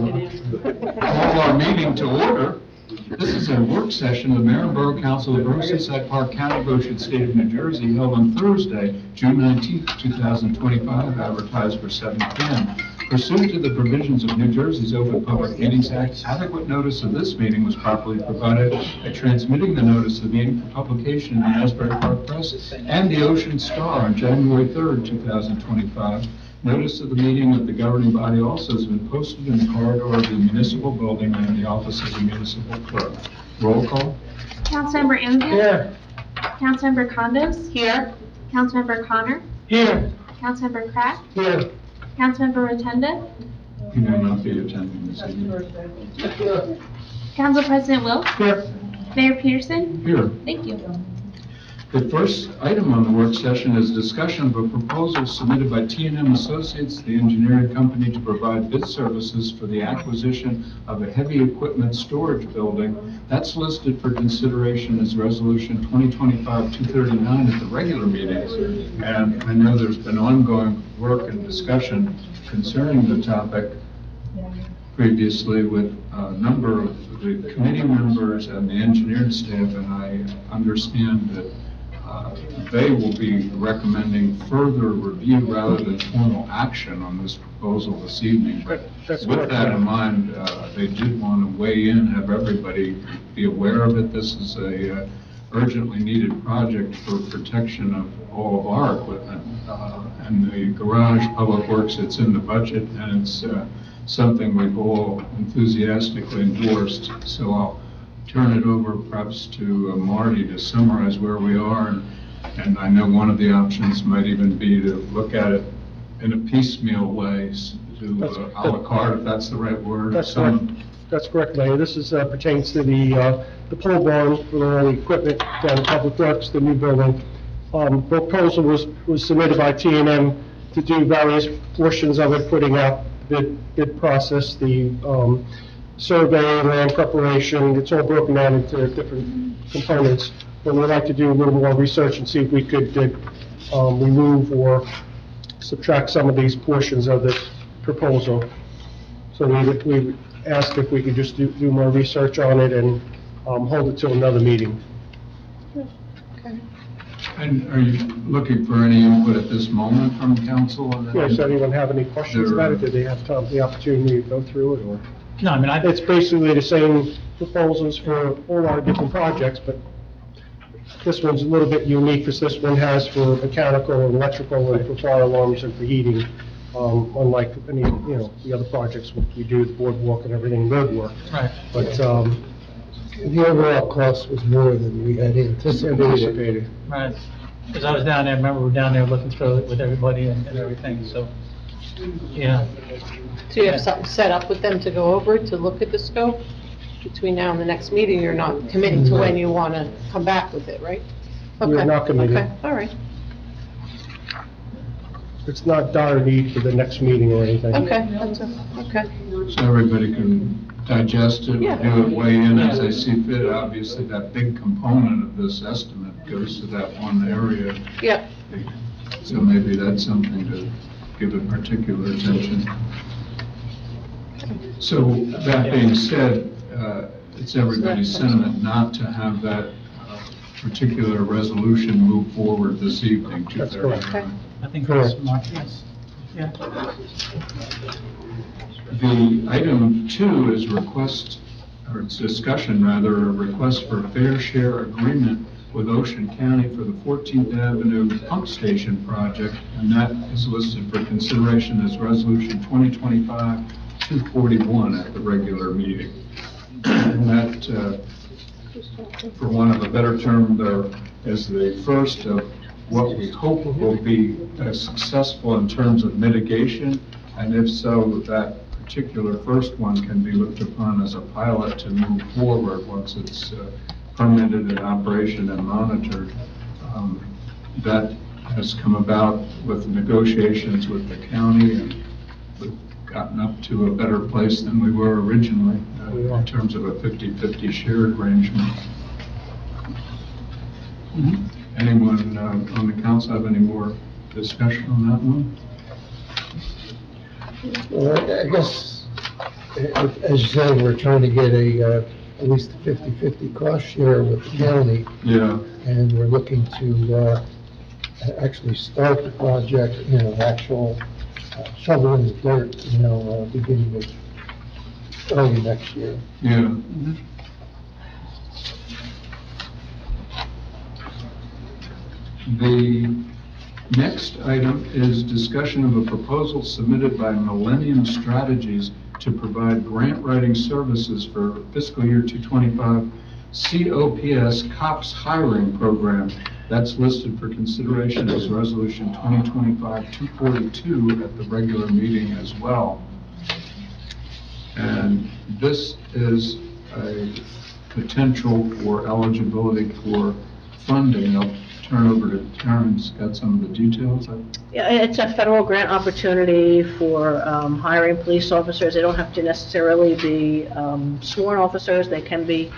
call our meeting to order. This is a work session of the Mayor and Borough Council of Seaside Park, County, Ocean State of New Jersey, held on Thursday, June 19th, 2025, advertised for 7 p.m. Pursuant to the provisions of New Jersey's Open Public Meetings Act, adequate notice of this meeting was properly provided by transmitting the notice of the meeting for publication in the Asbury Park Press and the Ocean Star on January 3rd, 2025. Notice of the meeting of the governing body also has been posted in the corridor of the municipal building and in the office of the municipal clerk. Roll call. Councilmember Anfield? Here. Councilmember Condos? Here. Councilmember Connor? Here. Councilmember Kraft? Here. Councilmember Rotunda? He will not be attending this evening. Council President Wilk? Here. Mayor Peterson? Here. Thank you. The first item on the work session is discussion of a proposal submitted by T&M Associates, the engineering company, to provide bid services for the acquisition of a heavy equipment storage building. That's listed for consideration as Resolution 2025-239 at the regular meetings. And I know there's been ongoing work and discussion concerning the topic previously with a number of the committee members and the engineering staff, and I understand that they will be recommending further review rather than formal action on this proposal this evening. But with that in mind, they did want to weigh in, have everybody be aware of it. This is a urgently needed project for protection of all of our equipment. And the garage, public works, it's in the budget, and it's something we've all enthusiastically endorsed. So I'll turn it over perhaps to Marty to summarize where we are. And I know one of the options might even be to look at it in a piecemeal way, to a la carte, if that's the right word. That's correct, Mayor. This is pertains to the pole barn for all the equipment down in Public Works, the new building. Proposal was submitted by T&M to do various portions of it, putting out the bid process, the survey, land preparation. It's all broken down into different components. But we'd like to do a little more research and see if we could remove or subtract some of these portions of this proposal. So we asked if we could just do more research on it and hold it till another meeting. Okay. And are you looking for any input at this moment from council on that? Yes, anyone have any questions about it? Did they have the opportunity to go through it, or? No, I mean, It's basically the same proposals for all our different projects, but this one's a little bit unique because this one has for mechanical and electrical and for fire alarms and for heating, unlike any, the other projects we do, the boardwalk and everything, road work. right. But, The overall cost was more than we had anticipated. Right, because I was down there, remember, we were down there looking through it with everybody and everything, so, yeah. So you have something set up with them to go over, to look at the scope? Between now and the next meeting, you're not committing to when you want to come back with it, right? We're Okay, not committing. Okay, all right, it's not dire need for the next meeting or anything. okay, okay. So everybody can digest it, Yeah. do it, weigh in as they see fit. Obviously, that big component of this estimate goes to that one area. Yeah, So maybe that's something to give it particular attention. So that being said, it's everybody's sentiment not to have that particular resolution move forward this evening. That's correct. okay. I think that's Correct. smart, yes. Yeah. The item 2 is request, or it's discussion rather, a request for fair share agreement with Ocean County for the 14th Avenue Pump Station project, and that is listed for consideration as Resolution 2025-241 at the regular meeting. And that, for want of a better term, there is the first of what we hope will be successful in terms of mitigation, and if so, that particular first one can be looked upon as a pilot to move forward once it's permitted in operation and monitored. That has come about with negotiations with the county, and we've gotten up to a better place than we were originally in terms of a 50-50 share arrangement. Anyone on the council have any more discussion on that one? Well, I guess as you said, we're trying to get at least a 50/50 cost share with the county, Yeah, and we're looking to actually start the project, actual shoveling the dirt, beginning of early next year. yeah. The next item is discussion of a proposal submitted by Millennium Strategies to provide grant writing services for fiscal year 225 COPS COPS hiring program. That's listed for consideration as Resolution 2025-242 at the regular meeting as well. And this is a potential for eligibility for funding. I'll turn over to Karen's got some of the details. Yeah, it's a federal grant opportunity for hiring police officers. They don't have to necessarily be sworn officers. They can be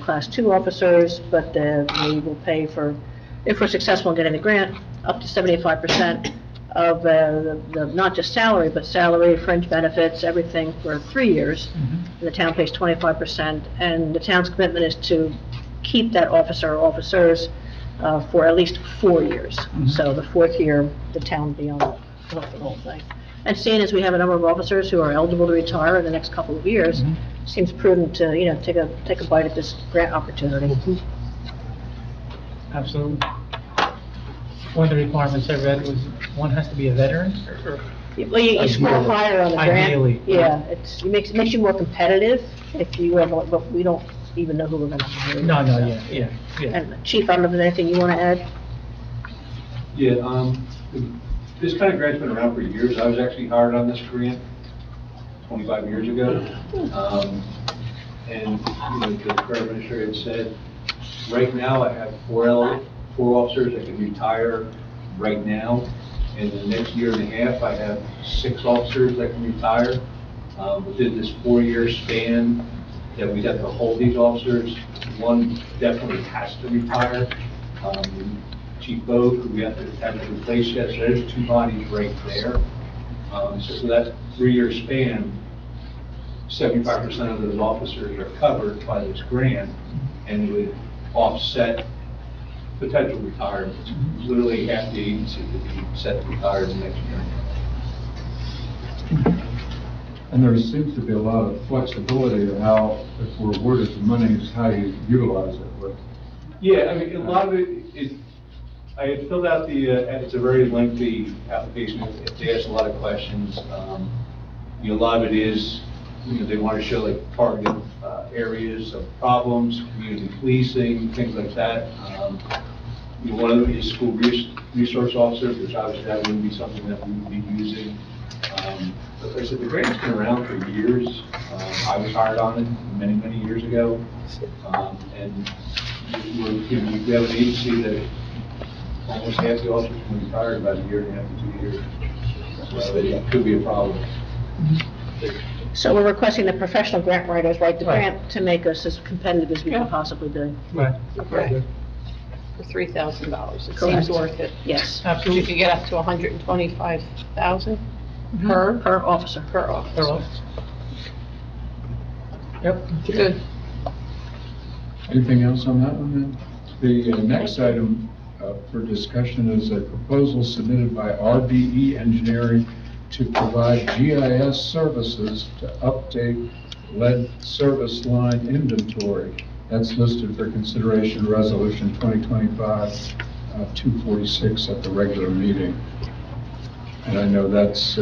Class 2 officers, but we will pay for, if we're successful in getting the grant, up to 75% of the not just salary, but salary, fringe benefits, everything for 3 years. And the town pays 25%, and the town's commitment is to keep that officer or officers for at least 4 years. So the fourth year, the town will be on the whole thing. And seeing as we have a number of officers who are eligible to retire in the next couple of years, seems prudent to, take a bite at this grant opportunity. Absolutely. One of the requirements I read was one has to be a veteran, or Well, you score higher on the grant. Ideally. Yeah, it makes you more competitive if you have, but we don't even know who we're gonna hire. no, yeah. And Chief, I don't know if there's anything you wanna add? Yeah, this kind of grant's been around for years. I was actually hired on this grant 25 years ago. And, the current administrator had said, right now I have four officers that can retire right now. In the next year and a half, I have 6 officers that can retire. Within this 4-year span that we'd have to hold these officers, one definitely has to retire. Chief Bogue, who we haven't replaced yet, so there's 2 bodies right there. So that 3-year span, 75% of those officers are covered by this grant, and it would offset potential retirements. Literally half the agency would be set to retire the next year. And there seems to be a lot of flexibility of how, if we're awarded the money, is how you utilize it. But Yeah, I mean, a lot of it, I had filled out it's a very lengthy application. They asked a lot of questions. A lot of it is, they want to show like targeted areas of problems, community policing, things like that. One of them is school resource officers, which obviously that wouldn't be something that we would be using. But like I said, the grant's been around for years. I was hired on it many, many years ago. And we have an agency that almost half the officers can be retired about a year and a half to 2 years. So it could be a problem. So we're requesting the professional grant writers write the grant to make us as competitive as we can possibly be. Right. Okay. For $3,000, it Correct. seems worth it. Yes, If you Absolutely. could get up to 125,000 per officer. officer. They're all- Yep. Good. anything else on that one then? The next item for discussion is a proposal submitted by RBE Engineering to provide GIS services to update lead service line inventory. That's listed for consideration, Resolution 2025-246 at the regular meeting. And I know that's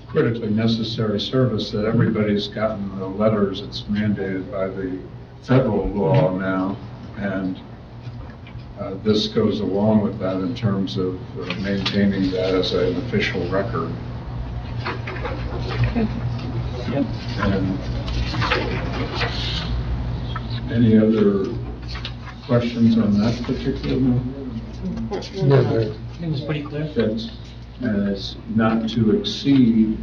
critically necessary service that everybody's gotten the letters. It's mandated by the federal law now, and this goes along with that in terms of maintaining that as an official record. Yep. And any other questions on that particular one? No, they're- I think it's pretty clear. That's, and it's not to exceed,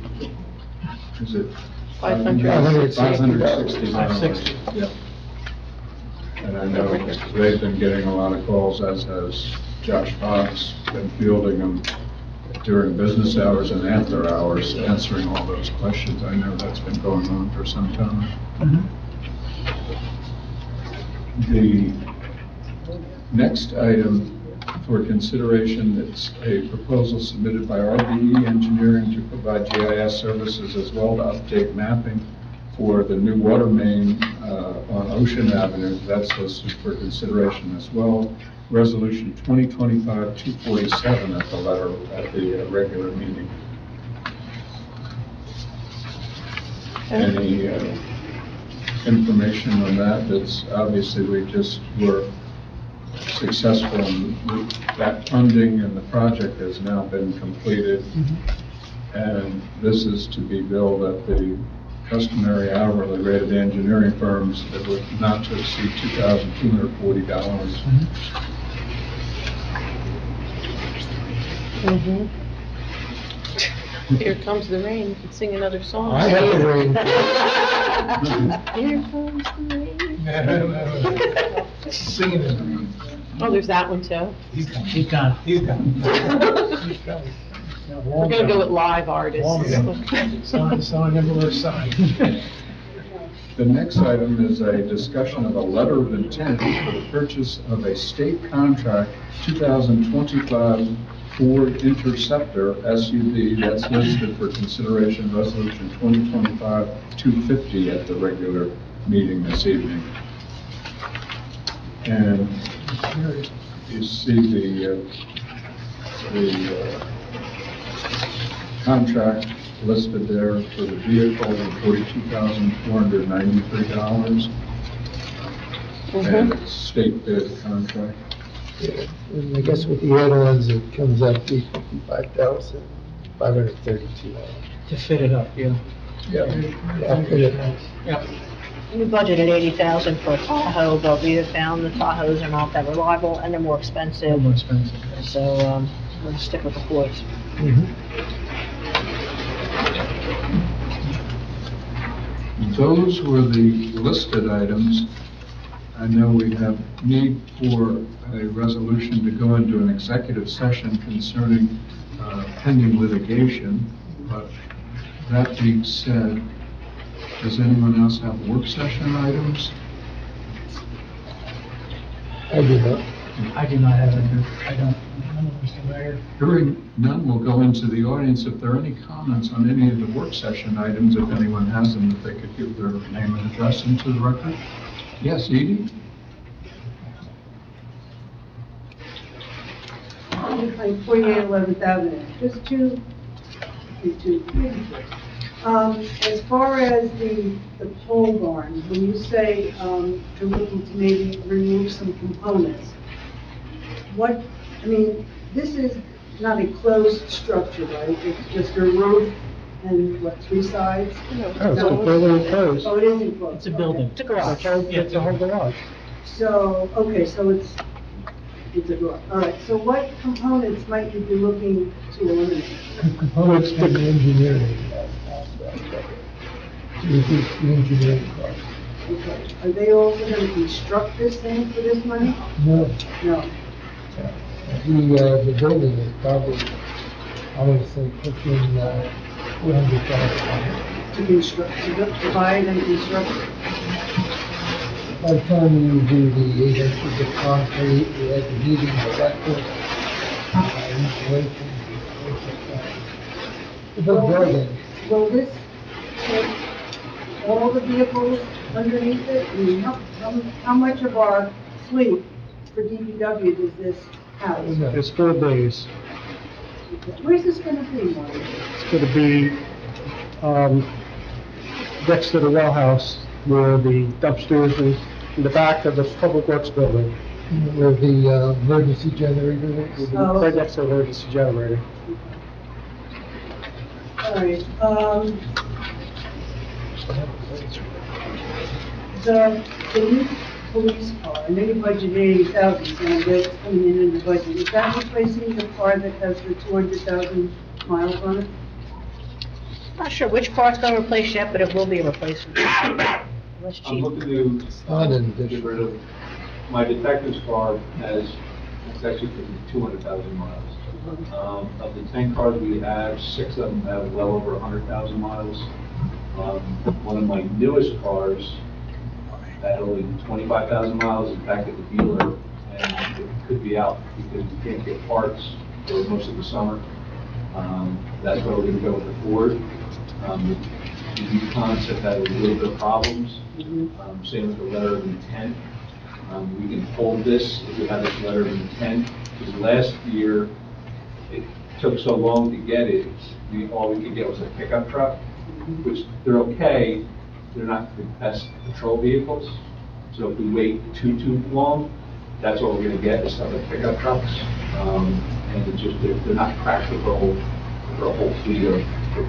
is it? $560. $560. Yeah. And I know they've been getting a lot of calls, as has Josh Fox, been fielding them during business hours and after hours, answering all those questions. I know that's been going on for some time. The next item for consideration, it's a proposal submitted by RBE Engineering to provide GIS services as well to update mapping for the new water main on Ocean Avenue. That's listed for consideration as well. Resolution 2025-247 at the regular meeting. Any information on that? That's obviously we just were successful in that funding, and the project has now been completed. And this is to be billed at the customary hourly rate of the engineering firms that would not to exceed $2,240. Here comes the rain, you can sing another song. I have the rain. Here comes the rain. Singing in the rain. Oh, there's that one too. He's gone. He's coming. We're gonna go with live artists. Song number one sign. The next item is a discussion of a letter of intent for the purchase of a state contract 2025 Ford Interceptor SUV. That's listed for consideration, resolution 2025-250 at the regular meeting this evening. And you see the contract listed there for the vehicle of $42,493. And it's state bid contract. Yeah, and I guess with the add-ons, it comes up to $55,532. To fit it up, yeah. Yeah. Outfit it. Yep. We budgeted 80,000 for Tahoe, but we have found the Tahoes are not that reliable and they're more expensive. More expensive. So, we're gonna stick with the Fords. Those were the listed items. I know we have need for a resolution to go into an executive session concerning pending litigation, but that being said, does anyone else have work session items? I do not. I do not have it. I don't. Mr. Mayor. Hearing none, we'll go into the audience. If there are any comments on any of the work session items, if anyone has them, if they could give their name and address into the record. Yes, Edie? Like 48 11th Avenue, just two. As far as the pole barn, when you say you're looking to maybe remove some components, this is not a closed structure, right? It's just a roof and what, three sides? Oh, it's a building enclosed. Oh, it is enclosed. It's a building. It's a garage. It's a whole garage. So, okay, so it's a garage. All right, so what components might you be looking to eliminate? Components from the engineering aspect of it. To reduce the engineering cost. Okay, are they also going to construct this thing for this money? No, No. the building is probably, I would say, pushing $400,000. To construct, to buy it and construct it? By the time you do the 8 inches of concrete, you have the heating, electric, insulation, things like that. The big building, Will this take all the vehicles underneath it? I mean, how much of our fleet for DPW does this house? It's 4 bays. Where's this gonna be, Marty? It's going to be next to the well house where the dumpsters and in the back of the Public Works building. where the emergency generator is. Oh. Right next to the emergency generator. All right, the new police car, I know you budgeted 80,000, so that's coming in the budget. Is that replacing the car that has the 200,000 miles on it? Not sure which part's gonna replace yet, but it will be a replacement. That's I'm cheap. looking to Not an get addition. rid of, my detective's car has, it's actually 200,000 miles. Of the 10 cars we have, 6 of them have well over 100,000 miles. One of my newest cars had only 25,000 miles, in fact, at the dealer, and it could be out because we can't get parts for most of the summer. That's why we're going to go with the Ford. The Yukons have had a little bit of problems. Same with the letter of intent. We can hold this if we have this letter of intent, because last year, it took so long to get it, all we could get was a pickup truck, which they're okay, they're not the best patrol vehicles. So if we wait too long, that's what we're gonna get, is some of the pickup trucks. And it just, they're not practical for a whole fleet of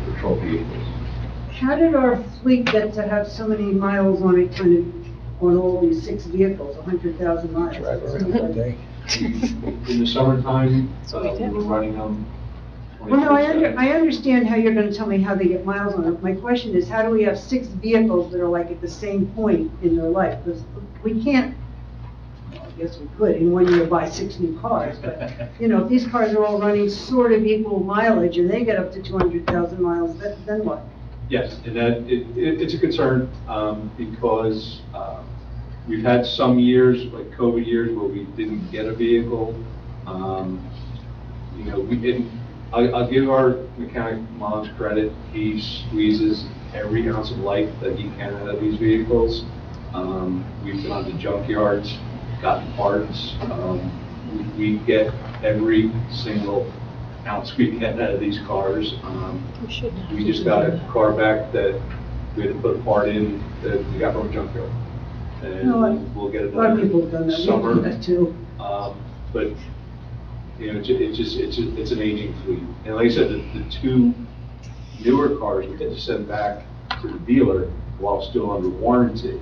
patrol vehicles. How did our fleet get to have so many miles on it, kind of, on all these 6 vehicles, 100,000 miles? Drive around all day. In the summertime, we were running them. Well, no, 24/7. I understand how you're gonna tell me how they get miles on it. My question is, how do we have 6 vehicles that are like at the same point in their life? Because we can't, well, I guess we could, in 1 year buy 6 new cars, but, you know, if these cars are all running sort of equal mileage and they get up to 200,000 miles, then what? Yes, and that, it's a concern, because, we've had some years, like COVID years, where we didn't get a vehicle. You know, we didn't, I'll give our mechanic Miles credit, he squeezes every ounce of life that he can out of these vehicles. We've been on the junkyards, gotten parts, we get every single ounce we can out of these cars. We just got a car back that we had to put a part in that we got from a junkyard. No, And we'll get A lot of people have another done that, we've summer. done that too. But, you know, it's an aging fleet. And like I said, the 2 newer cars we had to send back to the dealer while still under warranty.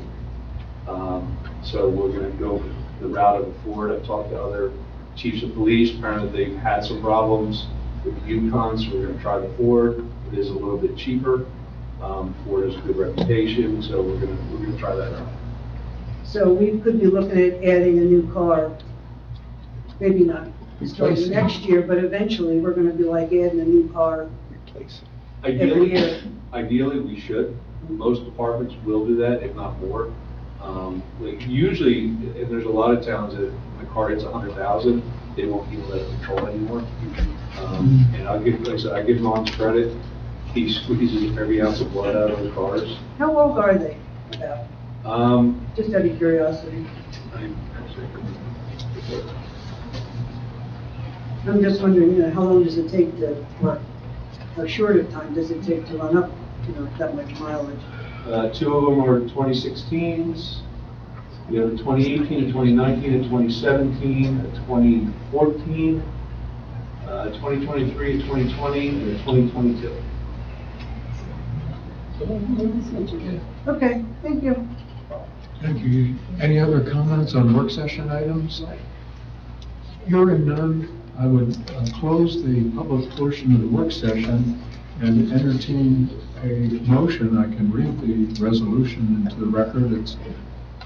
So we're gonna go the route of the Ford. I've talked to other chiefs of police, apparently they've had some problems with the Yukons, so we're gonna try the Ford. It is a little bit cheaper. Ford has a good reputation, so we're gonna try that out. So we could be looking at adding a new car, maybe not starting Replacing. next year, but eventually we're gonna be like adding a new car every year. Ideally, we should. Most departments will do that, if not more. Like usually, and there's a lot of towns that when the car hits 100,000, they won't even let it patrol anymore. And I'll give, like I said, I give Mom's credit. He squeezes every ounce of blood out of the cars. How old are they about? Just out of curiosity. I'm just wondering, you know, how long does it take to, or how short of time does it take to run up, you know, that much mileage? 2 of them are 2016s. We have a 2018, a 2019, a 2017, a 2014, 2023, a 2020, and a 2022. Okay, thank you. Thank you. Any other comments on work session items? Hearing none, I would close the public portion of the work session and entertain a motion. I can read the resolution into the record. It's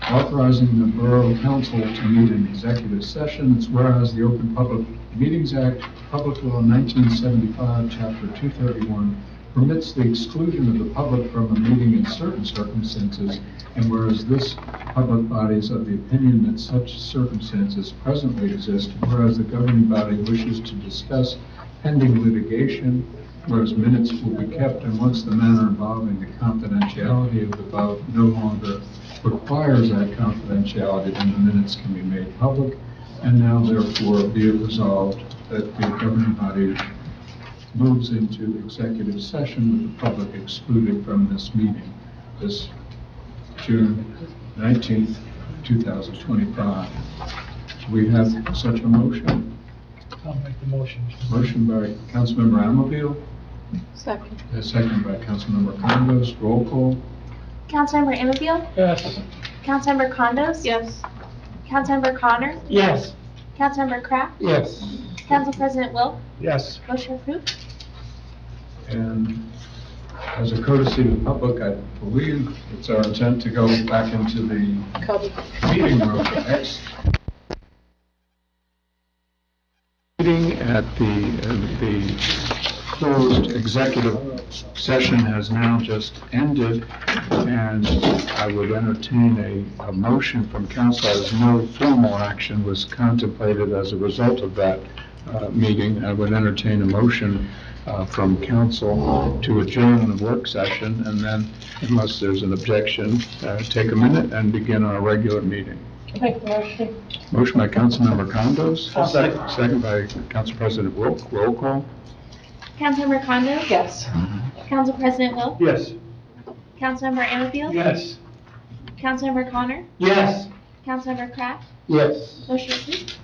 authorizing the Borough Council to meet in executive session. It's whereas the Open Public Meetings Act, Public Law 1975, Chapter 231, permits the exclusion of the public from a meeting in certain circumstances, and whereas this public body is of the opinion that such circumstances presently exist, whereas the governing body wishes to discuss pending litigation, whereas minutes will be kept, and once the matter involving the confidentiality of the above no longer requires that confidentiality, then the minutes can be made public, and now therefore be it resolved that the governing body moves into executive session with the public excluded from this meeting, this June 19th, 2025. We have such a motion. I'll make the motion. Motion by Councilmember Amabile, Second. a second by Councilmember Condos. Roll call. Councilmember Anfield? Yes. Councilmember Condos? Yes. Councilmember Connor? Yes. Councilmember Kraft? Yes. Council President Wilk? Yes. Motion approved. And as a courtesy to the public, I believe it's our intent to go back into the Covered. meeting room. Next. Meeting the closed executive session has now just ended, and I would entertain a motion from council, as no formal action was contemplated as a result of that meeting. I would entertain a motion from council to adjourn the work session, and then, unless there's an objection, take a minute and begin our regular meeting. Make the motion. Motion by Councilmember Condos. I'll second. Second by Council President Wilk. Roll call. Councilmember Condo? Yes. Council President Wilk? Yes. Councilmember Anfield? Yes. Councilmember Connor? Yes. Councilmember Kraft? Yes. Motion approved.